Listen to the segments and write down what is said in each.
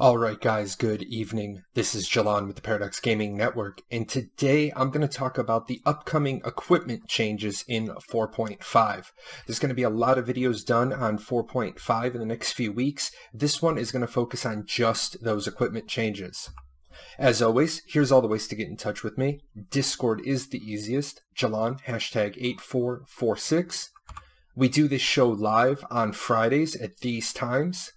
Alright guys, good evening. This is Jalan with the Paradox Gaming Network, and today I'm going to talk about the upcoming equipment changes in 4.5. There's going to be a lot of videos done on 4.5 in the next few weeks. This one is going to focus on just those equipment changes. As always, here's all the ways to get in touch with me. Discord is the easiest. Jalan, #8446. We do this show live on Fridays at these times.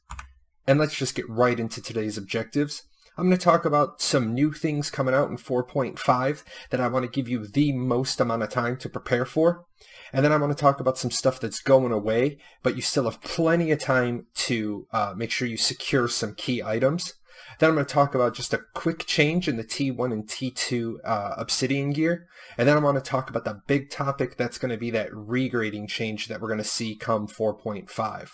And let's just get right into today's objectives. I'm going to talk about some new things coming out in 4.5 that I want to give you the most amount of time to prepare for. And then I want to talk about some stuff that's going away, but you still have plenty of time to make sure you secure some key items. Then I'm going to talk about just a quick change in the T1 and T2 obsidian gear. And then I want to talk about the big topic that's going to be that regrading change that we're going to see come 4.5.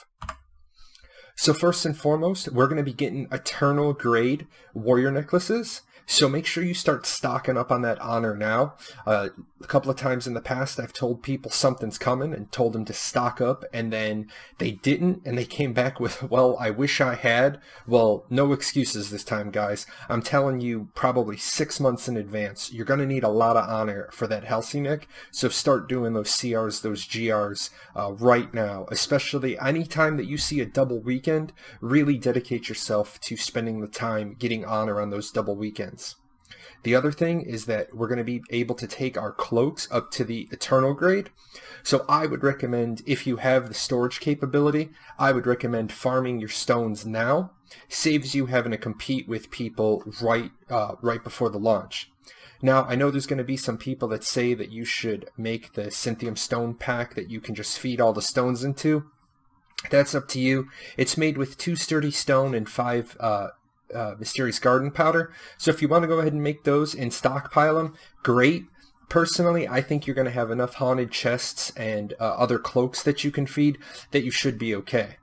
So first and foremost, we're going to be getting eternal grade warrior necklaces. So make sure you start stocking up on that honor now. A couple of times in the past, I've told people something's coming and told them to stock up, and then they didn't, and they came back with, well, I wish I had. Well, no excuses this time, guys. I'm telling you probably 6 months in advance. You're going to need a lot of honor for that Helsinec, so start doing those CRs, those GRs right now. Especially anytime that you see a double weekend, really dedicate yourself to spending the time getting honor on those double weekends. The other thing is that we're going to be able to take our cloaks up to the eternal grade. So I would recommend, if you have the storage capability, I would recommend farming your stones now. Saves you having to compete with people right before the launch. Now, I know there's going to be some people that say that you should make the Cynthium stone pack that you can just feed all the stones into. That's up to you. It's made with 2 sturdy stone and 5 mysterious garden powder. So if you want to go ahead and make those and stockpile them, great. Personally, I think you're going to have enough haunted chests and other cloaks that you can feed that you should be okay.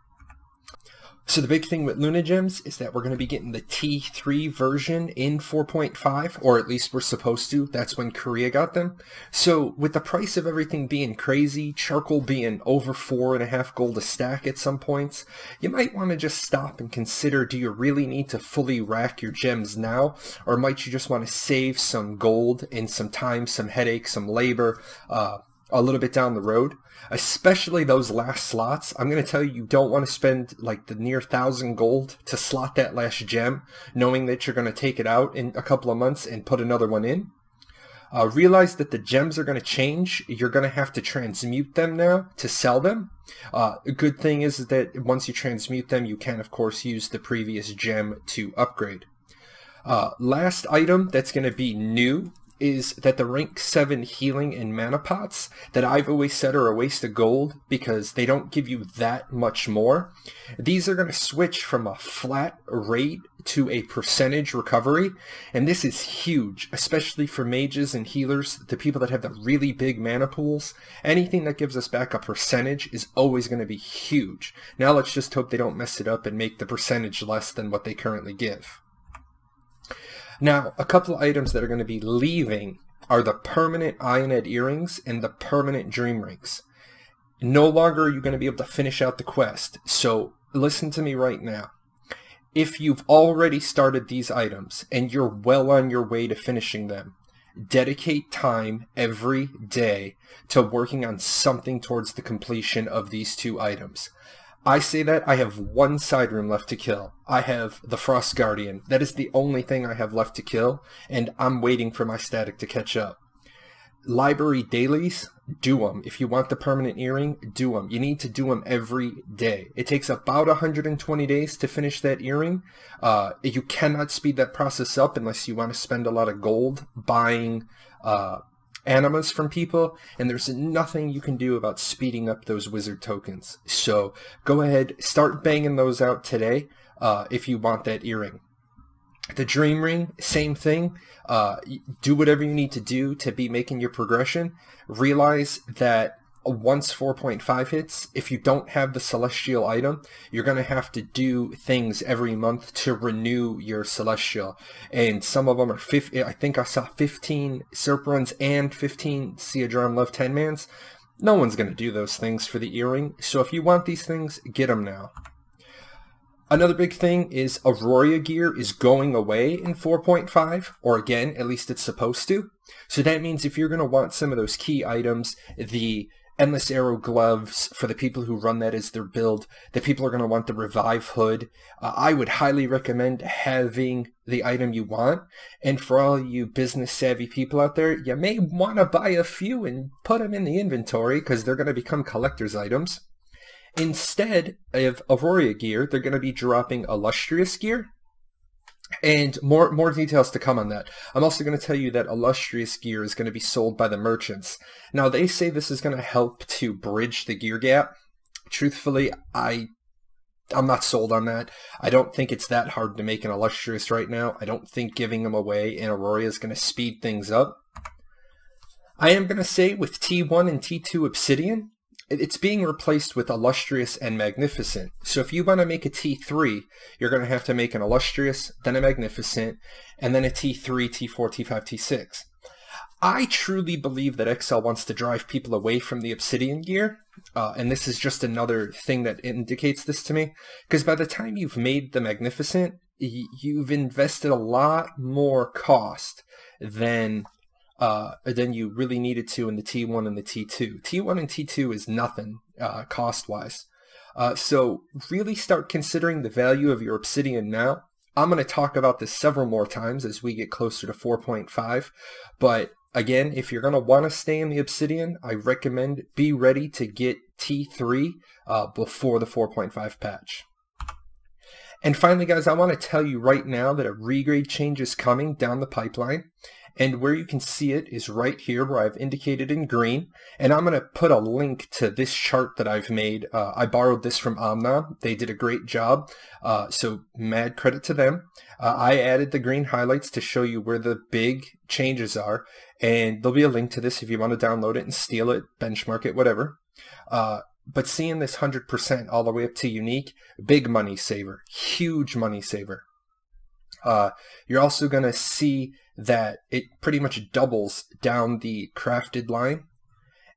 So the big thing with Luna Gems is that we're going to be getting the T3 version in 4.5, or at least we're supposed to. That's when Korea got them. So with the price of everything being crazy, charcoal being over 4.5 gold a stack at some points, you might want to just stop and consider, do you really need to fully rack your gems now? Or might you just want to save some gold and some time, some headache, some labor, a little bit down the road? Especially those last slots. I'm going to tell you, you don't want to spend like the near 1,000 gold to slot that last gem, knowing that you're going to take it out in a couple of months and put another one in. Realize that the gems are going to change. You're going to have to transmute them now to sell them. A good thing is that once you transmute them, you can, of course, use the previous gem to upgrade. Last item that's going to be new is that the rank 7 healing and mana pots that I've always said are a waste of gold because they don't give you that much more. These are going to switch from a flat rate to a percentage recovery, and this is huge, especially for mages and healers, the people that have the really big mana pools. Anything that gives us back a percentage is always going to be huge. Now let's just hope they don't mess it up and make the percentage less than what they currently give. Now, a couple of items that are going to be leaving are the permanent Ioned earrings and the permanent dream rings. No longer are you going to be able to finish out the quest, so listen to me right now. If you've already started these items and you're well on your way to finishing them, dedicate time every day to working on something towards the completion of these 2 items. I say that I have 1 side room left to kill. I have the Frost Guardian. That is the only thing I have left to kill, and I'm waiting for my static to catch up. Library dailies, do them. If you want the permanent earring, do them. You need to do them every day. It takes about 120 days to finish that earring. You cannot speed that process up unless you want to spend a lot of gold buying animas from people, and there's nothing you can do about speeding up those wizard tokens. So go ahead, start banging those out today if you want that earring. The dream ring, same thing. Do whatever you need to do to be making your progression. Realize that once 4.5 hits, if you don't have the celestial item, you're going to have to do things every month to renew your celestial. And some of them are 50, I think I saw 15 Serpruns and 15 Seadron Love 10-mans. No one's going to do those things for the earring. So if you want these things, get them now. Another big thing is Aurora gear is going away in 4.5, or again, at least it's supposed to. So that means if you're going to want some of those key items, the Endless Arrow gloves, for the people who run that as their build, the people are going to want the Revive hood. I would highly recommend having the item you want. And for all you business savvy people out there, you may want to buy a few and put them in the inventory because they're going to become collector's items. Instead of Aurora gear, they're going to be dropping Illustrious gear. And more details to come on that. I'm also going to tell you that Illustrious gear is going to be sold by the merchants. Now, they say this is going to help to bridge the gear gap. Truthfully, I'm not sold on that. I don't think it's that hard to make an Illustrious right now. I don't think giving them away in Aurora is going to speed things up. I am going to say with T1 and T2 Obsidian, it's being replaced with Illustrious and Magnificent. So if you want to make a T3, you're going to have to make an Illustrious, then a Magnificent, and then a T3, T4, T5, T6. I truly believe that XL wants to drive people away from the Obsidian gear, and this is just another thing that indicates this to me, because by the time you've made the Magnificent, you've invested a lot more cost than you really needed to in the T1 and the T2. T1 and T2 is nothing cost-wise. So really start considering the value of your Obsidian now. I'm going to talk about this several more times as we get closer to 4.5. But again, if you're going to want to stay in the Obsidian, I recommend be ready to get T3 before the 4.5 patch. And finally, guys, I want to tell you right now that a regrade change is coming down the pipeline. And where you can see it is right here where I've indicated in green. And I'm going to put a link to this chart that I've made. I borrowed this from Omnom. They did a great job. So mad credit to them. I added the green highlights to show you where the big changes are. And there'll be a link to this if you want to download it and steal it, benchmark it, whatever. But seeing this 100% all the way up to unique, big money saver, huge money saver. You're also going to see that it pretty much doubles down the crafted line,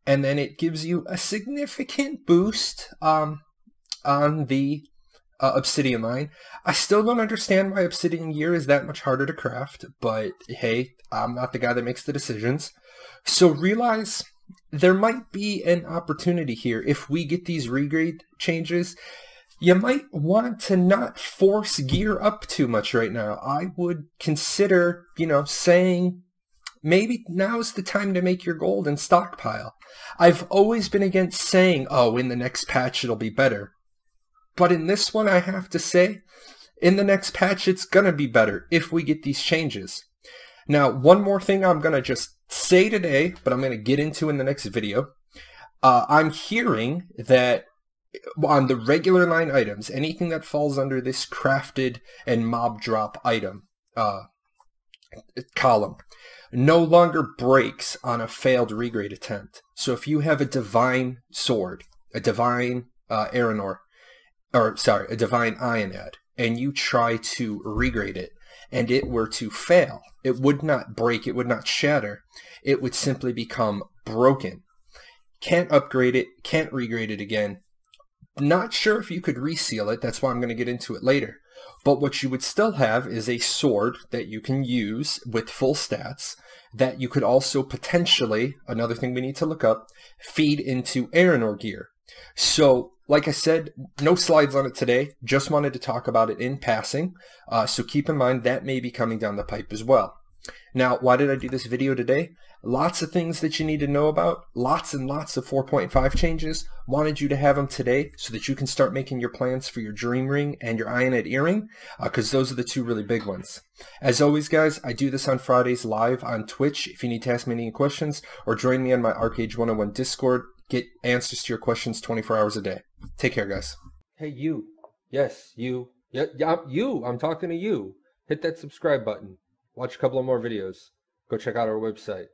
and then it gives you a significant boost on the Obsidian line. I still don't understand why Obsidian gear is that much harder to craft, but hey, I'm not the guy that makes the decisions. So realize there might be an opportunity here. If we get these regrade changes, you might want to not force gear up too much right now. I would consider, saying maybe now's the time to make your gold and stockpile. I've always been against saying, oh, in the next patch it'll be better. But in this one, I have to say, in the next patch it's going to be better if we get these changes. Now, one more thing I'm going to just say today, but I'm going to get into in the next video. I'm hearing that on the regular line items, anything that falls under this crafted and mob drop item column no longer breaks on a failed regrade attempt. So if you have a divine sword, a divine a divine Ionad, and you try to regrade it, and it were to fail, it would not break, it would not shatter, it would simply become broken. Can't upgrade it, can't regrade it again. Not sure if you could reseal it, that's why I'm going to get into it later. But what you would still have is a sword that you can use with full stats that you could also potentially, another thing we need to look up, feed into Aranor gear. So, like I said, no slides on it today, just wanted to talk about it in passing. So keep in mind that may be coming down the pipe as well. Now, why did I do this video today? Lots of things that you need to know about, lots and lots of 4.5 changes. Wanted you to have them today so that you can start making your plans for your Dream Ring and your Ionad Earring, because those are the two really big ones. As always, guys, I do this on Fridays live on Twitch. If you need to ask me any questions or join me on my Archeage 101 Discord, get answers to your questions 24 hours a day. Take care, guys. Hey, you. Yes, you. Yeah, you. I'm talking to you. Hit that subscribe button. Watch a couple of more videos. Go check out our website.